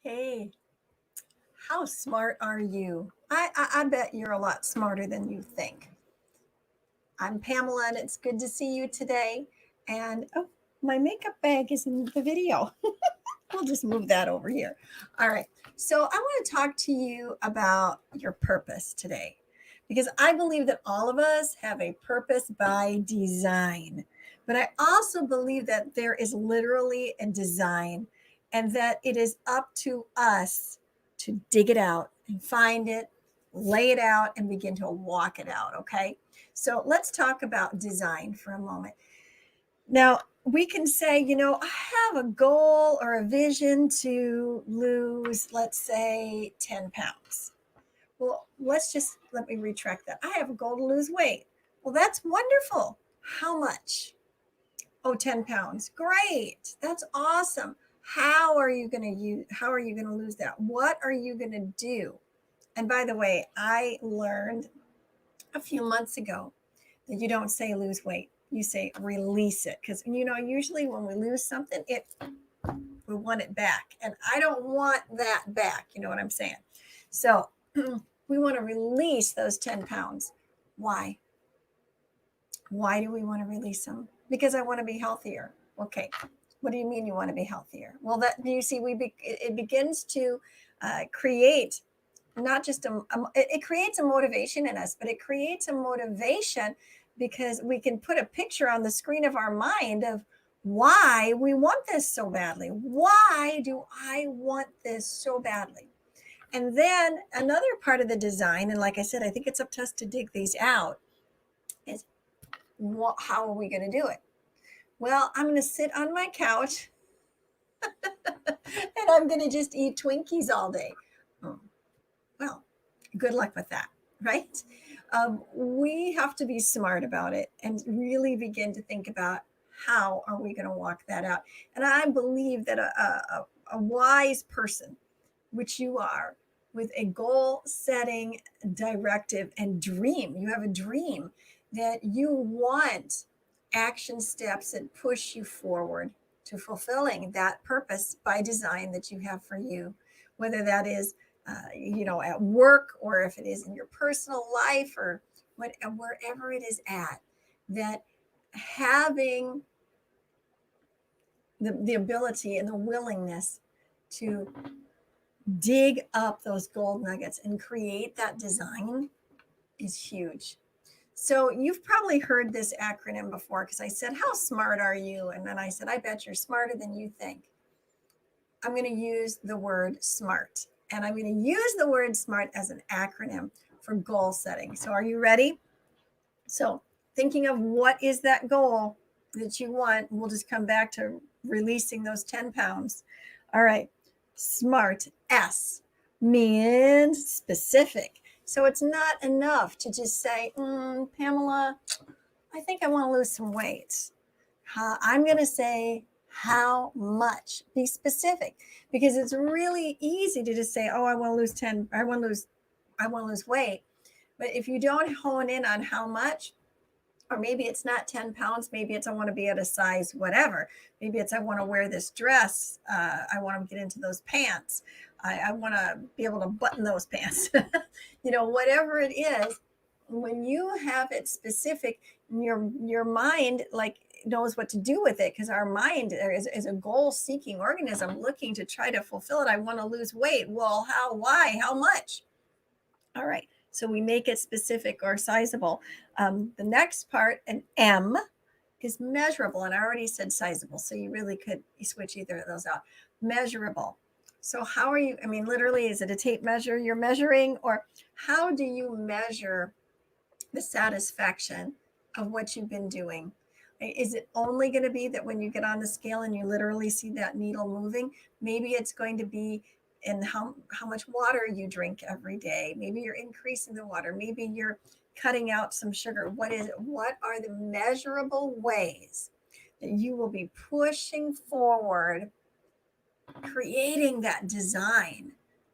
Hey, how smart are you? I bet you're a lot smarter than you think. I'm Pamela, and it's good to see you today. And oh, my makeup bag is in the video. We'll just move that over here. All right. So, I want to talk to you about your purpose today because I believe that all of us have a purpose by design. But I also believe that there is literally a design and that it is up to us to dig it out and find it, lay it out, and begin to walk it out. Okay. So, let's talk about design for a moment. Now, we can say, I have a goal or a vision to lose, let's say, 10 pounds. Well, let me retract that. I have a goal to lose weight. Well, that's wonderful. How much? Oh, 10 pounds. Great. That's awesome. How are you going to lose that? What are you going to do? And by the way, I learned a few months ago that you don't say lose weight. You say release it. Because, usually when we lose something, we want it back. And I don't want that back. You know what I'm saying? So we want to release those 10 pounds. Why? Why do we want to release them? Because I want to be healthier. Okay. What do you mean you want to be healthier? Well, that you see, it begins to create not just it creates a motivation in us, but it creates a motivation because we can put a picture on the screen of our mind of why we want this so badly. Why do I want this so badly? And then another part of the design, and like I said, I think it's up to us to dig these out, is how are we going to do it? Well, I'm going to sit on my couch and I'm going to just eat Twinkies all day. Oh, well, good luck with that, right? We have to be smart about it and really begin to think about how are we going to walk that out. And I believe that a wise person, which you are, with a goal setting directive and dream, you have a dream that you want action steps that push you forward to fulfilling that purpose by design that you have for you, whether that is at work or if it is in your personal life or wherever it is at, that having the ability and the willingness to dig up those gold nuggets and create that design is huge. So you've probably heard this acronym before because I said, how smart are you? And then I said, I bet you're smarter than you think. I'm going to use the word SMART. And I'm going to use the word SMART as an acronym for goal setting. So are you ready? So thinking of what is that goal that you want, we'll just come back to releasing those 10 pounds. All right. SMART, S, means specific. So it's not enough to just say, Pamela, I think I want to lose some weight. I'm going to say how much. Be specific because it's really easy to just say, "Oh, I want to lose 10. I want to lose weight." But if you don't hone in on how much, or maybe it's not 10 pounds, maybe it's I want to be at a size whatever. Maybe it's I want to wear this dress. I want to get into those pants. I want to be able to button those pants. Whatever it is, when you have it specific, your mind like knows what to do with it because our mind is a goal seeking organism looking to try to fulfill it. I want to lose weight. Well, how, why, how much? All right. So we make it specific or sizable. The next part, an M, is measurable. And I already said sizable. So you really could switch either of those out. Measurable. So how are you? I mean, literally, is it a tape measure you're measuring? Or how do you measure the satisfaction of what you've been doing? Is it only going to be that when you get on the scale and you literally see that needle moving? Maybe it's going to be in how much water you drink every day. Maybe you're increasing the water. Maybe you're cutting out some sugar. What is it? What are the measurable ways that you will be pushing forward, creating that design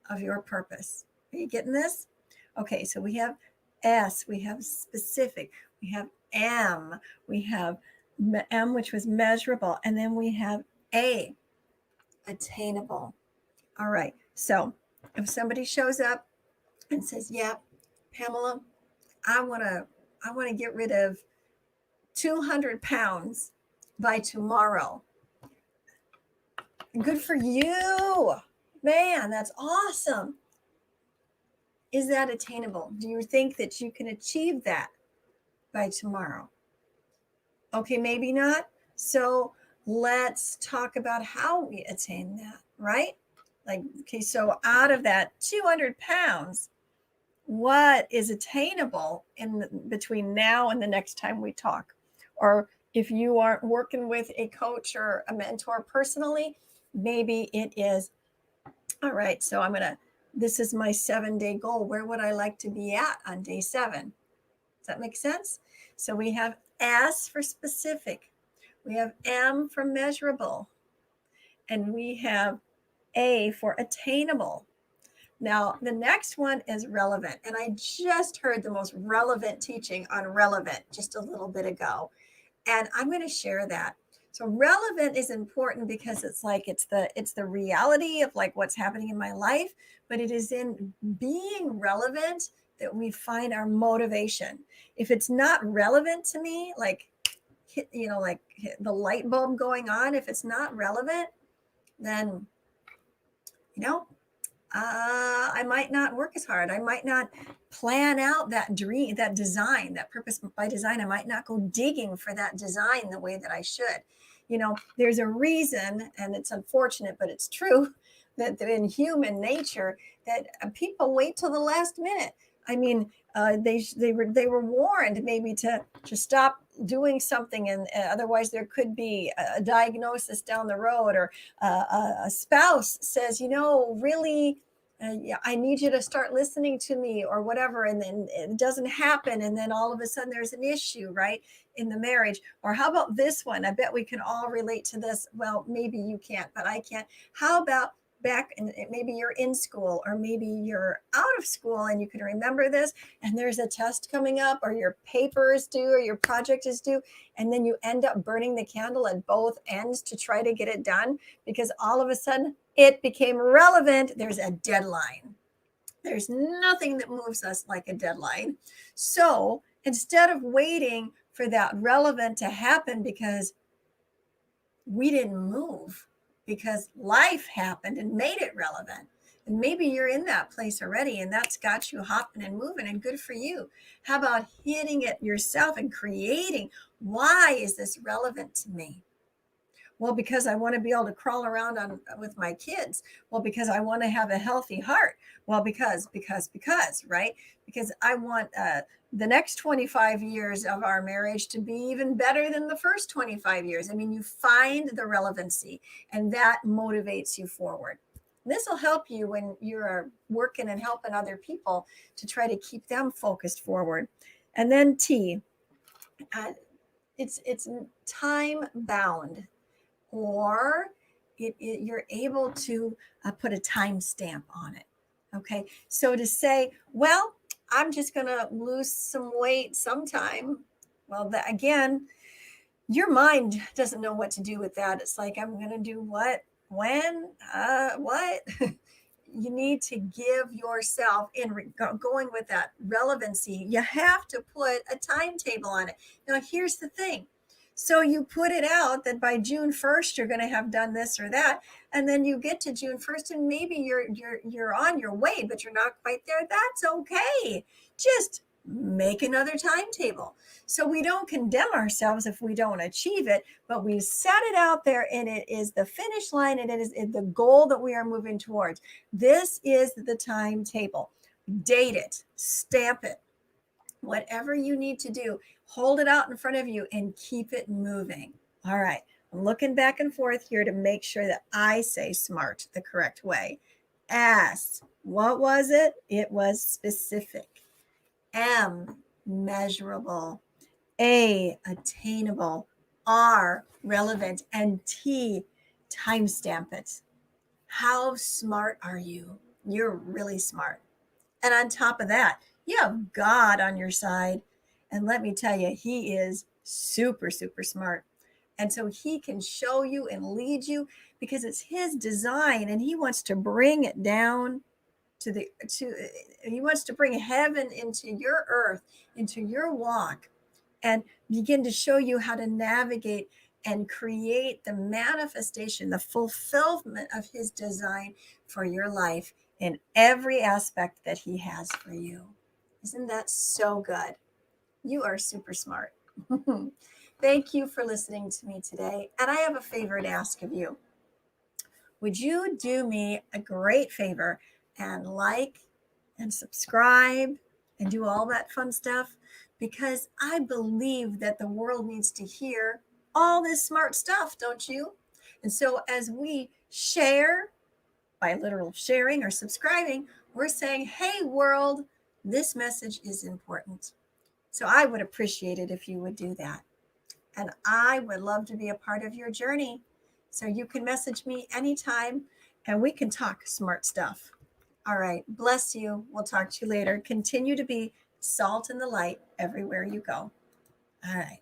of your purpose? Are you getting this? Okay, so we have S, we have specific, we have M, we have M, which was measurable, and then we have A, attainable. All right. So if somebody shows up and says, "Yeah, Pamela, I want to get rid of 200 pounds by tomorrow." Good for you. Man, that's awesome. Is that attainable? Do you think that you can achieve that by tomorrow? Okay, maybe not. So let's talk about how we attain that, right? Like, okay, so out of that 200 pounds, what is attainable between now and the next time we talk? Or if you aren't working with a coach or a mentor personally, maybe it is, all right, so this is my 7-day goal. Where would I like to be at on day 7? Does that make sense? So we have S for specific, we have M for measurable, and we have A for attainable. Now, the next one is relevant. And I just heard the most relevant teaching on relevant just a little bit ago. And I'm going to share that. So relevant is important because it's the reality of like what's happening in my life, but it is in being relevant that we find our motivation. If it's not relevant to me, like the light bulb going on, if it's not relevant, then I might not work as hard. I might not plan out that dream, that design, that purpose by design. I might not go digging for that design the way that I should. There's a reason, and it's unfortunate, but it's true, that in human nature, that people wait till the last minute. I mean, they were warned maybe to stop doing something, and otherwise there could be a diagnosis down the road, or a spouse says, really, I need you to start listening to me, or whatever, and then it doesn't happen, and then all of a sudden there's an issue, right, in the marriage. Or how about this one? I bet we can all relate to this. Well, maybe you can't, but I can. How about back, and maybe you're in school, or maybe you're out of school, and you can remember this, and there's a test coming up, or your paper is due, or your project is due, and then you end up burning the candle at both ends to try to get it done, because all of a sudden it became relevant. There's a deadline. There's nothing that moves us like a deadline. So instead of waiting for that relevant to happen because we didn't move, because life happened and made it relevant. And maybe you're in that place already, and that's got you hopping and moving, and good for you. How about hitting it yourself and creating, why is this relevant to me? Well, because I want to be able to crawl around with my kids. Well, because I want to have a healthy heart. Well, because, right? Because I want the next 25 years of our marriage to be even better than the first 25 years. I mean, you find the relevancy, and that motivates you forward. This will help you when you're working and helping other people to try to keep them focused forward. And then T, it's time bound, or you're able to put a time stamp on it. Okay, so to say, well, I'm just going to lose some weight sometime. Well, again, your mind doesn't know what to do with that. It's like, I'm going to do what, when, what? You need to give yourself, going with that relevancy, you have to put a timetable on it. Now, here's the thing. So you put it out that by June 1st, you're going to have done this or that. And then you get to June 1st and maybe you're on your way, but you're not quite there. That's okay. Just make another timetable. So we don't condemn ourselves if we don't achieve it, but we set it out there, and it is the finish line, and it is the goal that we are moving towards. This is the timetable. Date it, stamp it, whatever you need to do, hold it out in front of you and keep it moving. All right. I'm looking back and forth here to make sure that I say SMART the correct way. S, what was it? It was specific. M, measurable. A, attainable. R, relevant. And T, timestamp it. How smart are you? You're really smart. And on top of that, you have God on your side. And let me tell you, he is super, super smart. And so he can show you and lead you because it's his design, and he wants to bring it down he wants to bring heaven into your earth, into your walk, and begin to show you how to navigate and create the manifestation, the fulfillment of his design for your life in every aspect that he has for you. Isn't that so good? You are super smart. Thank you for listening to me today. And I have a favor to ask of you. Would you do me a great favor and like and subscribe and do all that fun stuff? Because I believe that the world needs to hear all this smart stuff, don't you? And so as we share, by literal sharing or subscribing, we're saying, hey, world, this message is important. So I would appreciate it if you would do that. And I would love to be a part of your journey. So you can message me anytime and we can talk smart stuff. All right. Bless you. We'll talk to you later. Continue to be salt in the light everywhere you go. All right.